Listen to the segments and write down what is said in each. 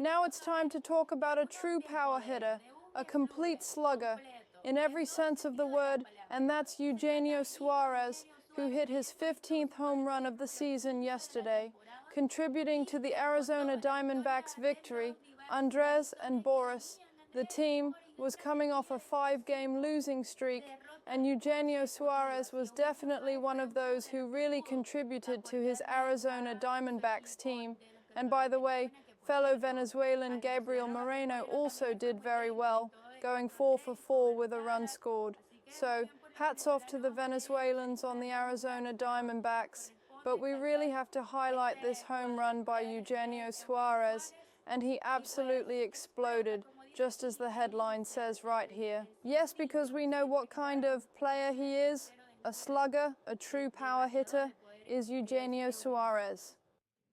Now it's time to talk about a true power hitter, a complete slugger, in every sense of the word, and that's Eugenio Suárez, who hit his 15th home run of the season yesterday, contributing to the Arizona Diamondbacks' victory. Andres and Boris, the team, was coming off a 5-game losing streak, and Eugenio Suárez was definitely one of those who really contributed to his Arizona Diamondbacks team. And by the way, fellow Venezuelan Gabriel Moreno also did very well, going 4 for 4 with a run scored. So, hats off to the Venezuelans on the Arizona Diamondbacks, but we really have to highlight this home run by Eugenio Suárez, and he absolutely exploded, just as the headline says right here. Yes, because we know what kind of player he is, a slugger, a true power hitter, is Eugenio Suárez.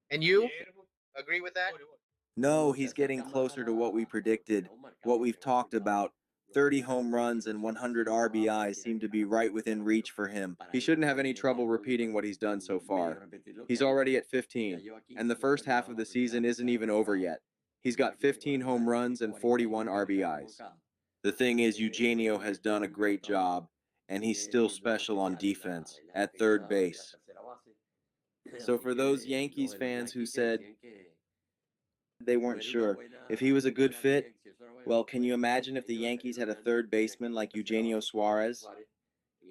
And you agree with that? No, he's getting closer to what we predicted, what we've talked about. 30 home runs and 100 RBIs seem to be right within reach for him. He shouldn't have any trouble repeating what he's done so far. He's already at 15, and the first half of the season isn't even over yet. He's got 15 home runs and 41 RBIs. The thing is, Eugenio has done a great job, and he's still special on defense, at third base. So for those Yankees fans who said they weren't sure if he was a good fit, well, can you imagine if the Yankees had a third baseman like Eugenio Suárez?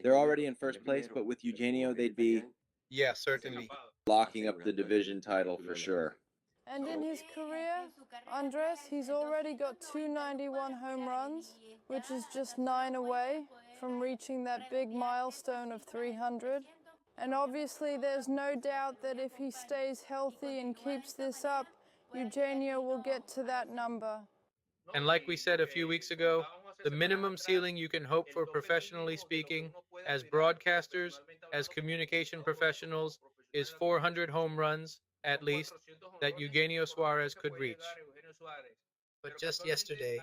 They're already in first place, but with Eugenio, they'd be Yeah, certainly. locking up the division title for sure. And in his career, Andres, he's already got 291 home runs, which is just 9 away from reaching that big milestone of 300. And obviously, there's no doubt that if he stays healthy and keeps this up, Eugenio will get to that number. And like we said a few weeks ago, the minimum ceiling you can hope for professionally speaking, as broadcasters, as communication professionals, is 400 home runs, at least, that Eugenio Suárez could reach. But just yesterday,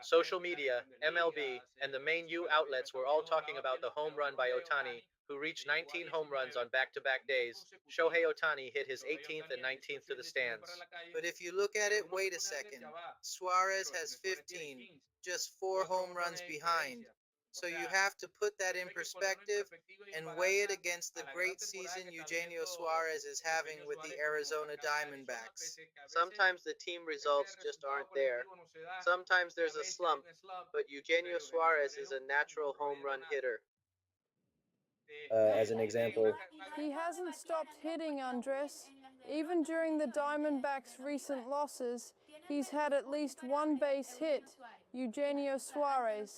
social media, MLB, and the main U outlets were all talking about the home run by Ohtani, who reached 19 home runs on back-to-back days. Shohei Ohtani hit his 18th and 19th to the stands. But if you look at it, wait a second. Suárez has 15, just 4 home runs behind. So you have to put that in perspective and weigh it against the great season Eugenio Suárez is having with the Arizona Diamondbacks. Sometimes the team results just aren't there. Sometimes there's a slump, but Eugenio Suárez is a natural home run hitter. As an example, He hasn't stopped hitting, Andres. Even during the Diamondbacks' recent losses, he's had at least one base hit, Eugenio Suárez.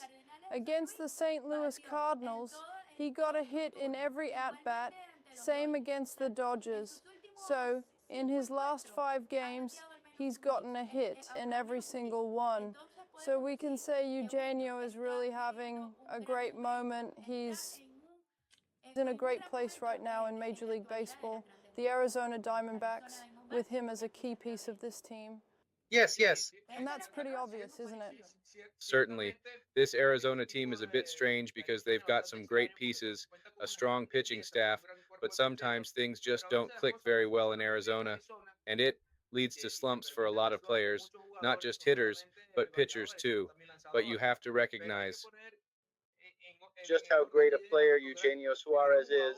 Against the St. Louis Cardinals, he got a hit in every at-bat, same against the Dodgers. So, in his last 5 games, he's gotten a hit in every single one. So we can say Eugenio is really having a great moment. He's in a great place right now in Major League Baseball. The Arizona Diamondbacks, with him as a key piece of this team. Yes. And that's pretty obvious, isn't it? Certainly. This Arizona team is a bit strange because they've got some great pieces, a strong pitching staff, but sometimes things just don't click very well in Arizona, and it leads to slumps for a lot of players, not just hitters, but pitchers too. But you have to recognize just how great a player Eugenio Suárez is,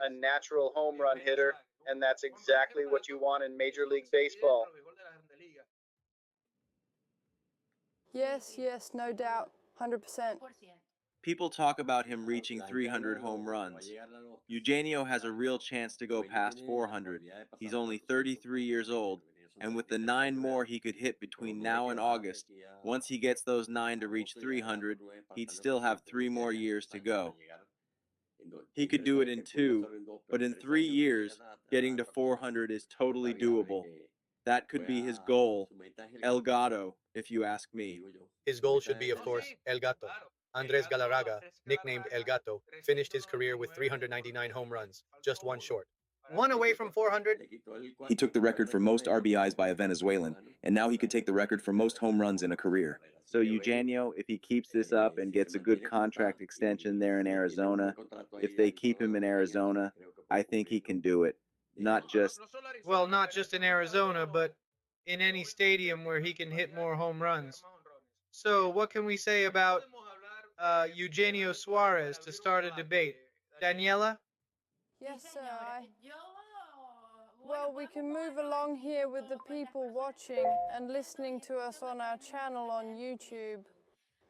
a natural home run hitter, and that's exactly what you want in Major League Baseball. Yes, no doubt, 100%. People talk about him reaching 300 home runs. Eugenio has a real chance to go past 400. He's only 33 years old, and with the 9 more he could hit between now and August, once he gets those 9 to reach 300, he'd still have 3 more years to go. He could do it in 2, but in 3 years, getting to 400 is totally doable. That could be his goal, El Gato, if you ask me. His goal should be, of course, El Gato. Andres Galarraga, nicknamed El Gato, finished his career with 399 home runs, just 1 short. 1 away from 400. He took the record for most RBIs by a Venezuelan, and now he could take the record for most home runs in a career. So Eugenio, if he keeps this up and gets a good contract extension there in Arizona, if they keep him in Arizona, I think he can do it. Not just Well, not just in Arizona, but in any stadium where he can hit more home runs. So, what can we say about Eugenio Suárez to start a debate? Daniela? Yes, sir. Well, we can move along here with the people watching and listening to us on our channel on YouTube.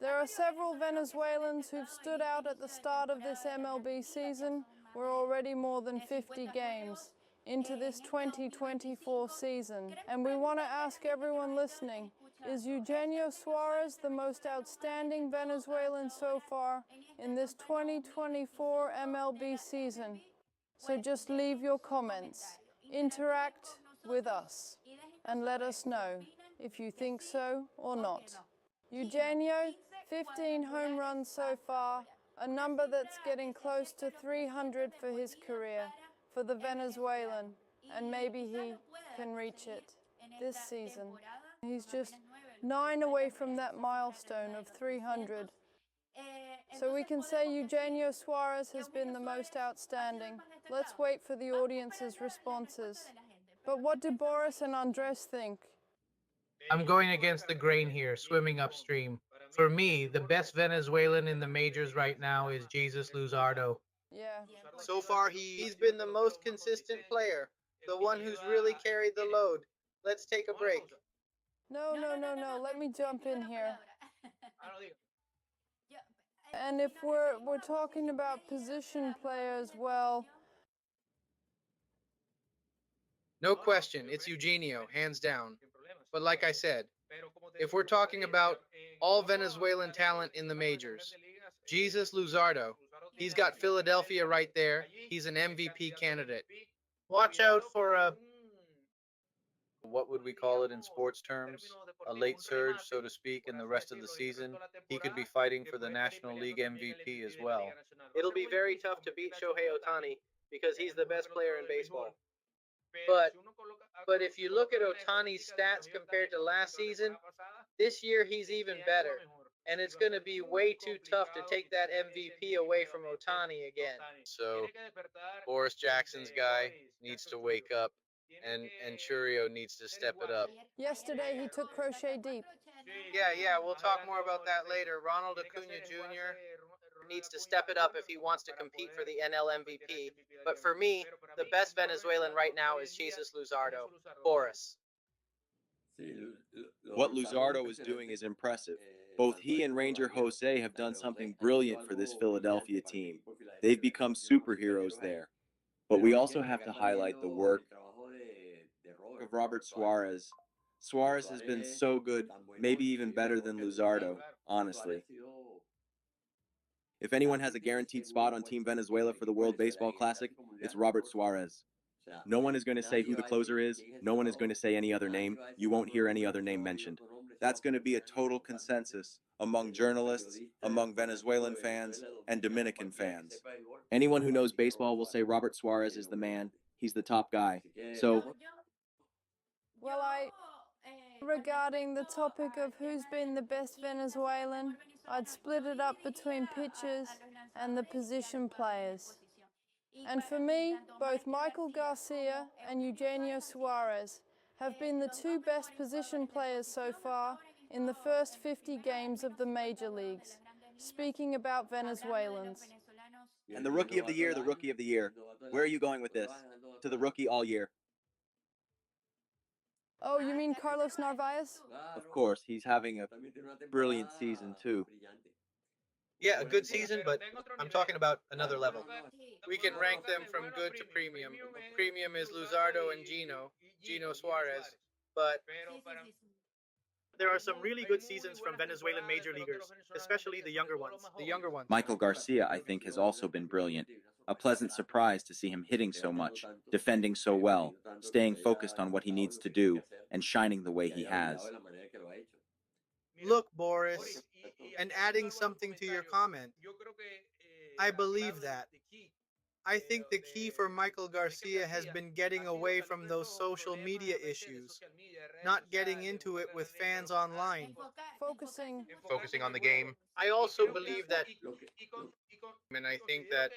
There are several Venezuelans who've stood out at the start of this MLB season. We're already more than 50 games into this 2024 season. And we want to ask everyone listening, is Eugenio Suárez the most outstanding Venezuelan so far in this 2024 MLB season? So just leave your comments, interact with us, and let us know if you think so or not. Eugenio, 15 home runs so far, a number that's getting close to 300 for his career, for the Venezuelan, and maybe he can reach it this season. He's just 9 away from that milestone of 300. So we can say Eugenio Suárez has been the most outstanding. Let's wait for the audience's responses. But what do Boris and Andres think? I'm going against the grain here, swimming upstream. For me, the best Venezuelan in the majors right now is Jesus Luzardo. Yeah. So far, he's been the most consistent player, the one who's really carried the load. Let's take a break. No. Let me jump in here. And if we're talking about position players, well, No question, it's Eugenio, hands down. But like I said, if we're talking about all Venezuelan talent in the majors, Jesus Luzardo, he's got Philadelphia right there. He's an MVP candidate. Watch out for a, what would we call it in sports terms? A late surge, so to speak, in the rest of the season. He could be fighting for the National League MVP as well. It'll be very tough to beat Shohei Ohtani because he's the best player in baseball. But if you look at Ohtani's stats compared to last season, this year he's even better. And it's going to be way too tough to take that MVP away from Ohtani again. So Boris Jackson's guy needs to wake up, and Churio needs to step it up. yesterday he took crochet deep. Yeah, we'll talk more about that later. Ronald Acuna Jr. needs to step it up if he wants to compete for the NL MVP. But for me, the best Venezuelan right now is Jesus Luzardo. Boris. What Luzardo is doing is impressive. Both he and Ranger Jose have done something brilliant for this Philadelphia team. They've become superheroes there. But we also have to highlight the work of Robert Suarez. Suarez has been so good, maybe even better than Luzardo, honestly. If anyone has a guaranteed spot on Team Venezuela for the World Baseball Classic, it's Robert Suarez. No one is going to say who the closer is. No one is going to say any other name. You won't hear any other name mentioned. That's going to be a total consensus among journalists, among Venezuelan fans, and Dominican fans. Anyone who knows baseball will say Robert Suarez is the man. He's the top guy. So, Well, regarding the topic of who's been the best Venezuelan, I'd split it up between pitchers and the position players. And for me, both Maikel Garcia and Eugenio Suárez have been the two best position players so far in the first 50 games of the major leagues, speaking about Venezuelans. and the Rookie of the Year, the Rookie of the Year. Where are you going with this? To the rookie all year. Oh, you mean Carlos Narvaez? Of course, he's having a brilliant season too. Yeah, a good season, but I'm talking about another level. We can rank them from good to premium. Premium is Luzardo and Gino Suarez. But there are some really good seasons from Venezuelan major leaguers, especially the younger ones. Maikel Garcia, I think, has also been brilliant. A pleasant surprise to see him hitting so much, defending so well, staying focused on what he needs to do, and shining the way he has. Look, Boris, and adding something to your comment, I believe that. I think the key for Maikel Garcia has been getting away from those social media issues, not getting into it with fans online. Focusing on the game. I also believe that, and I think that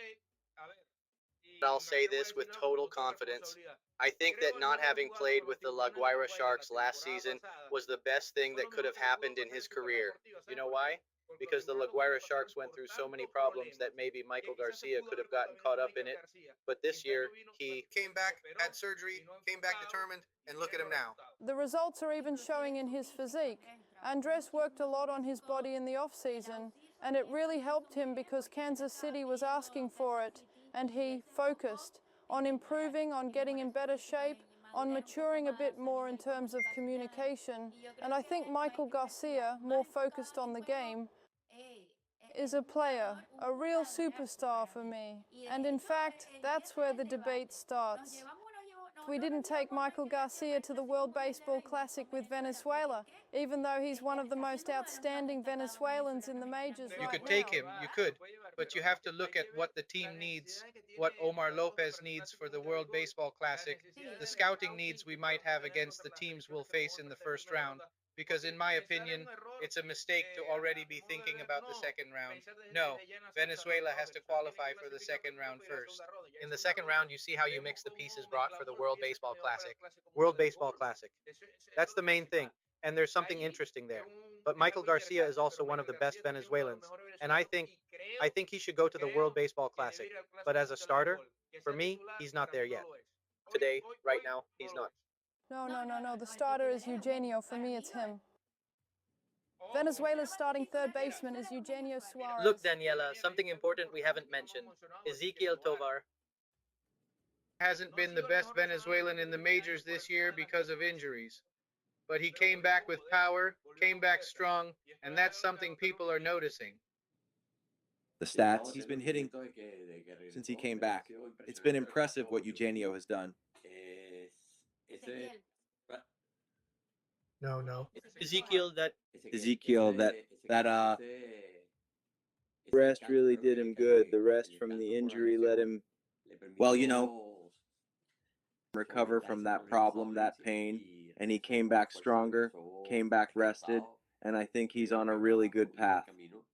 I'll say this with total confidence. I think that not having played with the La Guaira Sharks last season was the best thing that could have happened in his career. You know why? Because the La Guaira Sharks went through so many problems that maybe Maikel Garcia could have gotten caught up in it. But this year, he came back, had surgery, came back determined, and look at him now. The results are even showing in his physique. Andres worked a lot on his body in the off-season, and it really helped him because Kansas City was asking for it, and he focused on improving, on getting in better shape, on maturing a bit more in terms of communication. And I think Maikel Garcia, more focused on the game, is a player, a real superstar for me. And in fact, that's where the debate starts. We didn't take Maikel Garcia to the World Baseball Classic with Venezuela, even though he's one of the most outstanding Venezuelans in the majors right now. You could take him, you could, but you have to look at what the team needs, what Omar Lopez needs for the World Baseball Classic, the scouting needs we might have against the teams we'll face in the first round. Because in my opinion, it's a mistake to already be thinking about the second round. No, Venezuela has to qualify for the second round first. In the second round, you see how you mix the pieces brought for the World Baseball Classic. World Baseball Classic. That's the main thing, and there's something interesting there. But Maikel Garcia is also one of the best Venezuelans, and I think he should go to the World Baseball Classic. But as a starter, for me, he's not there yet. Today, right now, he's not. No. The starter is Eugenio. For me, it's him. Venezuela's starting third baseman is Eugenio Suárez. Look, Daniela, something important we haven't mentioned. Ezequiel Tovar. Hasn't been the best Venezuelan in the majors this year because of injuries. But he came back with power, came back strong, and that's something people are noticing. The stats he's been hitting since he came back. It's been impressive what Eugenio has done. No. Ezequiel, that rest really did him good. The rest from the injury let him, well, recover from that problem, that pain, and he came back stronger, came back rested, and I think he's on a really good path.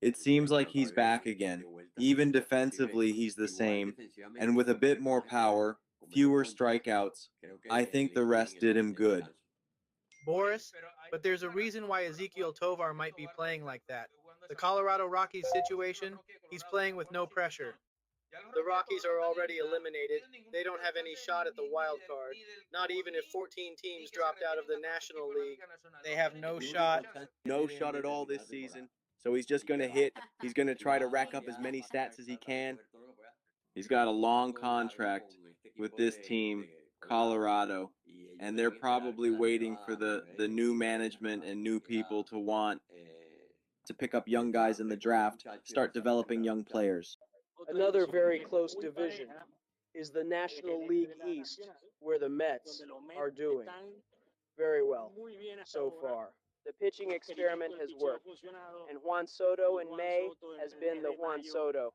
It seems like he's back again. Even defensively, he's the same, and with a bit more power, fewer strikeouts, I think the rest did him good. Boris, but there's a reason why Ezequiel Tovar might be playing like that. The Colorado Rockies situation, he's playing with no pressure. The Rockies are already eliminated. They don't have any shot at the wild card. Not even if 14 teams dropped out of the National League. They have no shot. No shot at all this season. So he's just going to hit. He's going to try to rack up as many stats as he can. He's got a long contract with this team, Colorado, and they're probably waiting for the new management and new people to want to pick up young guys in the draft, start developing young players. Another very close division is the National League East, where the Mets are doing very well so far. The pitching experiment has worked, and Juan Soto in May has been the Juan Soto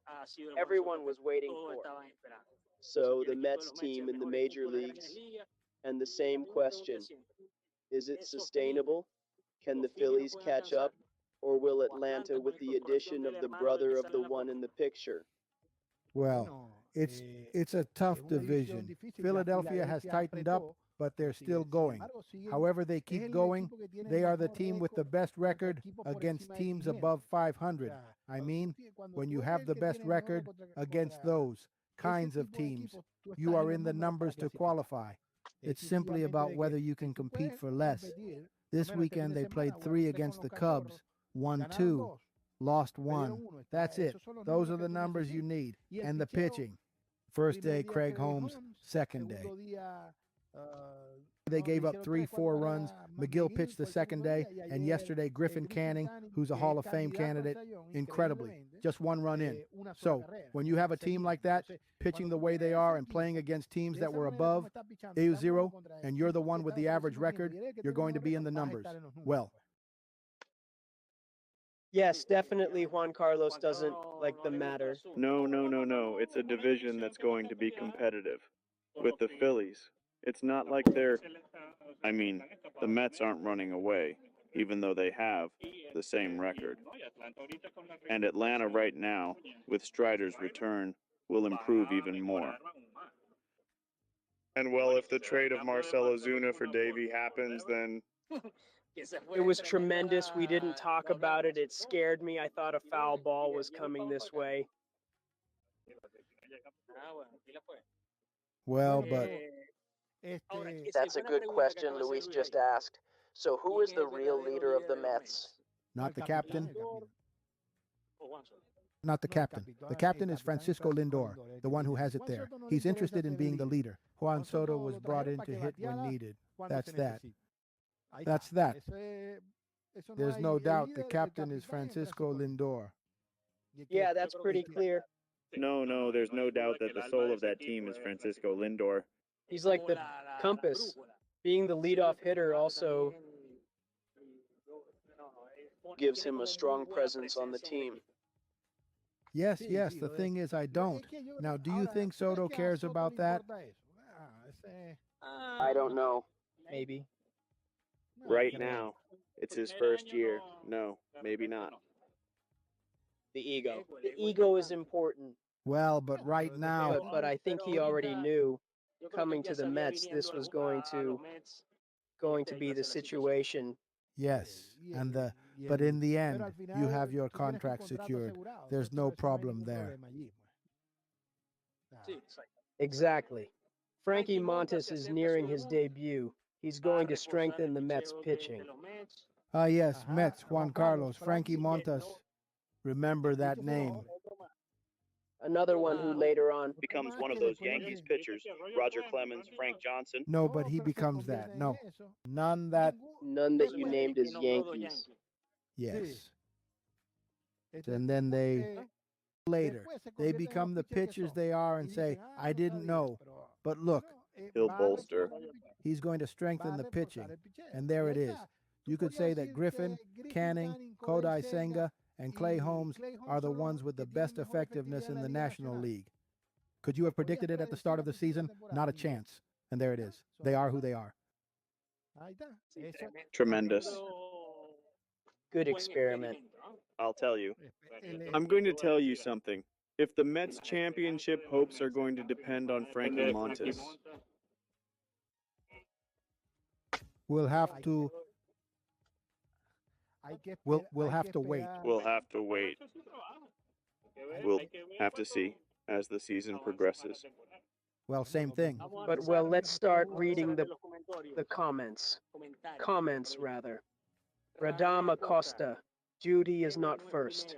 everyone was waiting for. So the Mets team in the major leagues, and the same question, is it sustainable? Can the Phillies catch up, or will Atlanta with the addition of the brother of the one in the picture? Well, it's a tough division. Philadelphia has tightened up, but they're still going. However they keep going, they are the team with the best record against teams above 500. I mean, when you have the best record against those kinds of teams, you are in the numbers to qualify. It's simply about whether you can compete for less. This weekend they played 3 against the Cubs, won 2. Lost 1. That's it. Those are the numbers you need. And the pitching. First day, Craig Holmes. Second day. They gave up 3-4 runs. McGill pitched the second day. And yesterday, Griffin Canning, who's a Hall of Fame candidate, incredibly, just 1 run in. So when you have a team like that, pitching the way they are and playing against teams that were above A0, and you're the one with the average record, you're going to be in the numbers. Well, Yes, definitely Juan Carlos doesn't like the matter. No. It's a division that's going to be competitive. With the Phillies, it's not like the Mets aren't running away, even though they have the same record. And Atlanta right now, with Strider's return, will improve even more. And well, if the trade of Marcell Ozuna for Davey happens, then It was tremendous. We didn't talk about it. It scared me. I thought a foul ball was coming this way. Well, but That's a good question Luis just asked. So who is the real leader of the Mets? not the captain. Not the captain. The captain is Francisco Lindor, the one who has it there. He's interested in being the leader. Juan Soto was brought in to hit when needed. That's that. That's that. There's no doubt the captain is Francisco Lindor. Yeah, that's pretty clear. no, there's no doubt that the soul of that team is Francisco Lindor. He's like the compass. Being the leadoff hitter also gives him a strong presence on the team. Yes, the thing is I don't. Now, do you think Soto cares about that? I don't know. Maybe. Right now, it's his first year. No, maybe not. The ego. The ego is important. Well, but right now, But I think he already knew coming to the Mets this was going to be the situation. yes, but in the end, you have your contract secured. There's no problem there. Exactly. Frankie Montas is nearing his debut. He's going to strengthen the Mets pitching. Ah, yes, Mets, Juan Carlos, Frankie Montas. Remember that name. Another one who later on Becomes one of those Yankees pitchers, Roger Clemens, Frank Johnson. No, but he becomes that. No, none that. none that you named as Yankees. Yes. And then later, they become the pitchers they are and say, I didn't know. But look, He'll bolster. he's going to strengthen the pitching. And there it is. You could say that Griffin, Canning, Kodai Senga, and Clay Holmes are the ones with the best effectiveness in the National League. Could you have predicted it at the start of the season? Not a chance. And there it is. They are who they are. Tremendous. Good experiment. I'll tell you. I'm going to tell you something. If the Mets championship hopes are going to depend on Frankie Montas, We'll have to we'll have to wait. we'll have to wait. We'll have to see as the season progresses. Well, same thing. But well, let's start reading the comments. Comments rather. Radam Acosta. Judy is not first.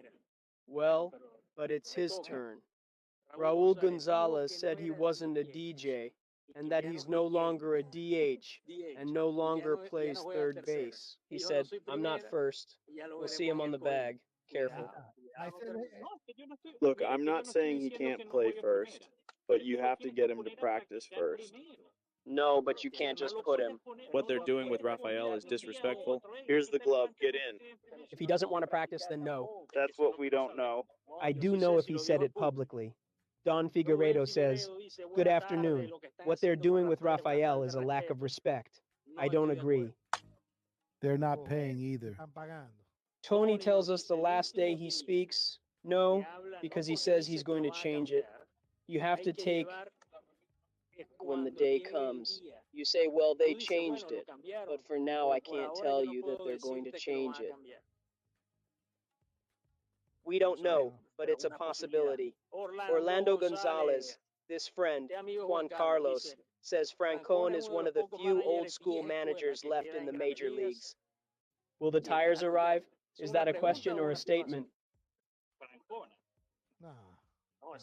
Well, but it's his turn. Raul Gonzalez said he wasn't a DJ and that he's no longer a DH and no longer plays third base. He said, I'm not first. We'll see him on the bag. Careful. Look, I'm not saying he can't play first, but you have to get him to practice first. No, but you can't just put him. What they're doing with Rafael is disrespectful. Here's the glove, get in. If he doesn't want to practice, then no. That's what we don't know. I do know if he said it publicly. Don Figueiredo says, good afternoon. What they're doing with Rafael is a lack of respect. I don't agree. They're not paying either. Tony tells us the last day he speaks, no, because he says he's going to change it. You have to take when the day comes. You say, well, they changed it, but for now I can't tell you that they're going to change it. We don't know, but it's a possibility. Orlando Gonzalez, this friend, Juan Carlos, says Francon is one of the few old-school managers left in the major leagues. Will the tires arrive? Is that a question or a statement?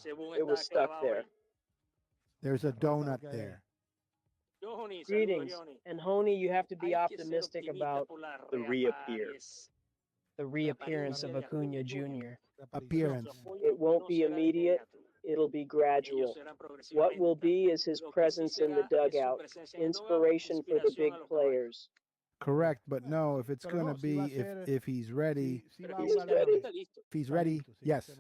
It was stuck there. There's a donut there. Greetings. And Honey, you have to be optimistic about the reappearance of Acuna Jr. Appearance. It won't be immediate. It'll be gradual. What will be is his presence in the dugout, inspiration for the big players. Correct, but no, if it's going to be, if he's ready, if he's ready, yes.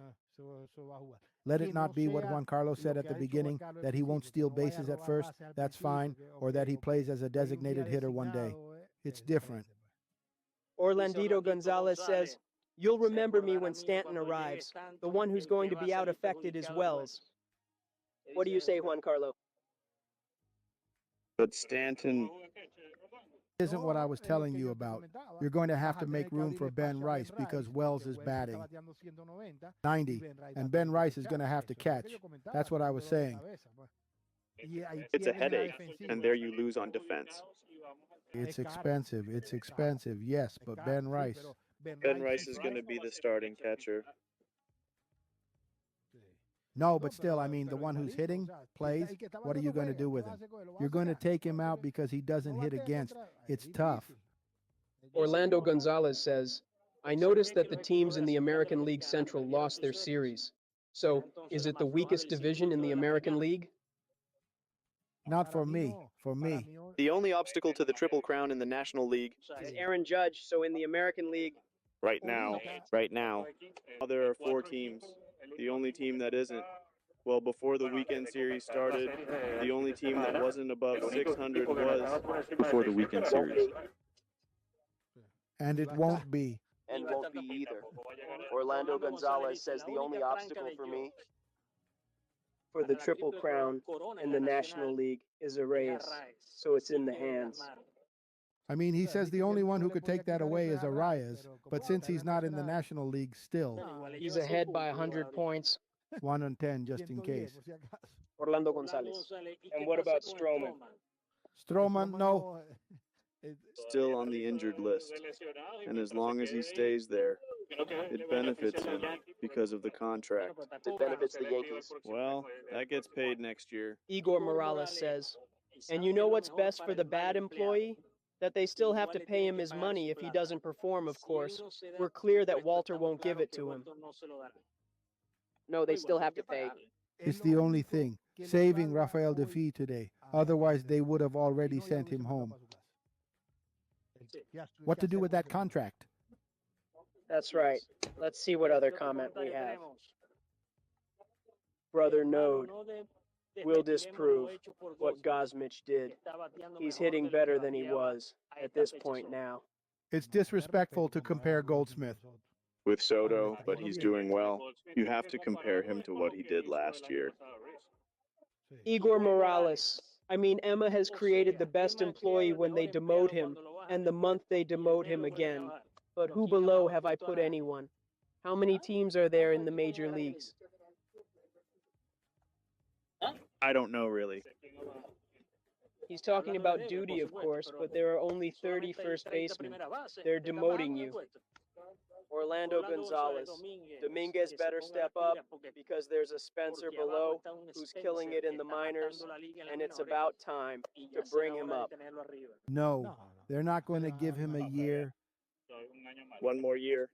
Let it not be what Juan Carlos said at the beginning, that he won't steal bases at first, that's fine, or that he plays as a designated hitter one day. It's different. Orlandito Gonzalez says, you'll remember me when Stanton arrives. The one who's going to be out affected is Wells. What do you say, Juan Carlo? But Stanton, Isn't what I was telling you about. You're going to have to make room for Ben Rice because Wells is batting 90, and Ben Rice is going to have to catch. That's what I was saying. it's a headache, and there you lose on defense. It's expensive. It's expensive, yes, but Ben Rice. Ben Rice is going to be the starting catcher. No, but still, I mean, the one who's hitting plays. What are you going to do with him? You're going to take him out because he doesn't hit against. It's tough. Orlando Gonzalez says, I noticed that the teams in the American League Central lost their series. So, is it the weakest division in the American League? Not for me. For me. The only obstacle to the Triple Crown in the National League Is Aaron Judge, so in the American League, Right now, there are 4 teams. The only team that isn't. Well, before the weekend series started, the only team that wasn't above 600 was before the weekend series. And it won't be. and won't be either. Orlando Gonzalez says the only obstacle for me for the Triple Crown in the National League is a race, so it's in the hands. I mean, he says the only one who could take that away is Arias, but since he's not in the National League still. He's ahead by 100 points. 1 on 10, just in case. Orlando Gonzalez. And what about Stroman? Stroman, no. Still on the injured list. And as long as he stays there, it benefits him because of the contract. It benefits the Yankees. Well, that gets paid next year. Igor Morales says, and you know what's best for the bad employee? That they still have to pay him his money if he doesn't perform, of course. We're clear that Walter won't give it to him. No, they still have to pay. It's the only thing. Saving Rafael Defi today. Otherwise, they would have already sent him home. What to do with that contract? That's right. Let's see what other comment we have. Brother Node will disprove what Gosmich did. He's hitting better than he was at this point now. It's disrespectful to compare Goldsmith. With Soto, but he's doing well. You have to compare him to what he did last year. Igor Morales. I mean, Emma has created the best employee when they demote him, and the month they demote him again. But who below have I put anyone? How many teams are there in the major leagues? I don't know, really. He's talking about duty, of course, but there are only 30 first basemen. They're demoting you. Orlando Gonzalez. Dominguez better step up because there's a Spencer below who's killing it in the minors, and it's about time to bring him up. No, they're not going to give him a year. 1 more year.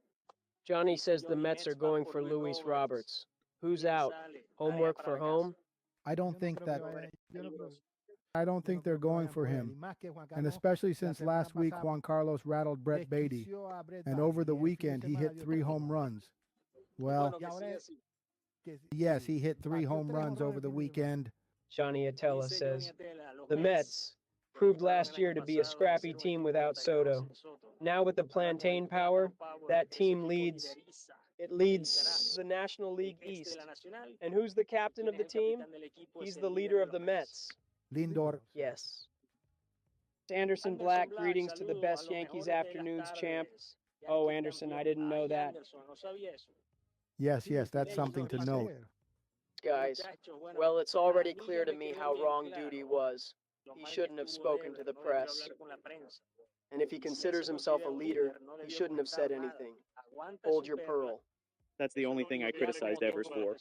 Johnny says the Mets are going for Luis Roberts. Who's out? Homework for home? I don't think they're going for him. And especially since last week Juan Carlos rattled Brett Beatty. And over the weekend he hit 3 home runs. Well, yes, he hit 3 home runs over the weekend. Johnny Atella says, the Mets proved last year to be a scrappy team without Soto. Now with the plantain power, that team leads. It leads the National League East. And who's the captain of the team? He's the leader of the Mets. Lindor. Yes. Anderson Black, greetings to the best Yankees afternoons champ. Oh, Anderson, I didn't know that. Yes, that's something to note. Guys, well, it's already clear to me how wrong Duty was. He shouldn't have spoken to the press. And if he considers himself a leader, he shouldn't have said anything. Hold your pearl. That's the only thing I criticized Evers for.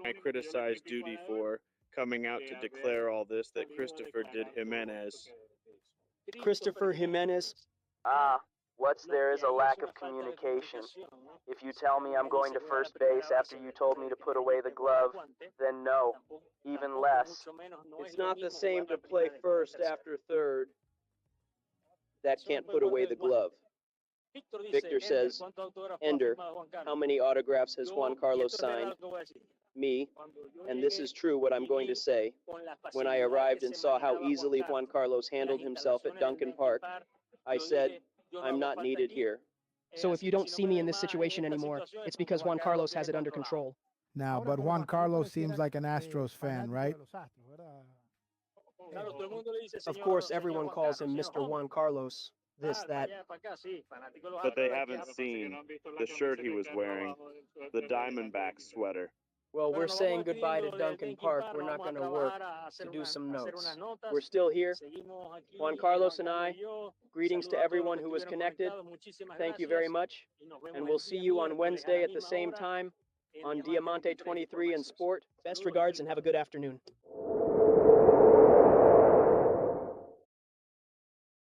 I criticized Duty for coming out to declare all this that Christopher did Jimenez. Christopher Jimenez? What's there is a lack of communication. If you tell me I'm going to first base after you told me to put away the glove, then no, even less. It's not the same to play first after third. That can't put away the glove. Victor says, Ender, how many autographs has Juan Carlos signed? Me, and this is true what I'm going to say. When I arrived and saw how easily Juan Carlos handled himself at Duncan Park, I said, I'm not needed here. So if you don't see me in this situation anymore, it's because Juan Carlos has it under control. Now, but Juan Carlos seems like an Astros fan, right? Of course, everyone calls him Mr. Juan Carlos, this, that. But they haven't seen the shirt he was wearing, the Diamondbacks sweater. Well, we're saying goodbye to Duncan Park. We're not going to work to do some notes. We're still here. Juan Carlos and I, greetings to everyone who was connected. Thank you very much. And we'll see you on Wednesday at the same time on Diamante 23 and Sport. Best regards and have a good afternoon.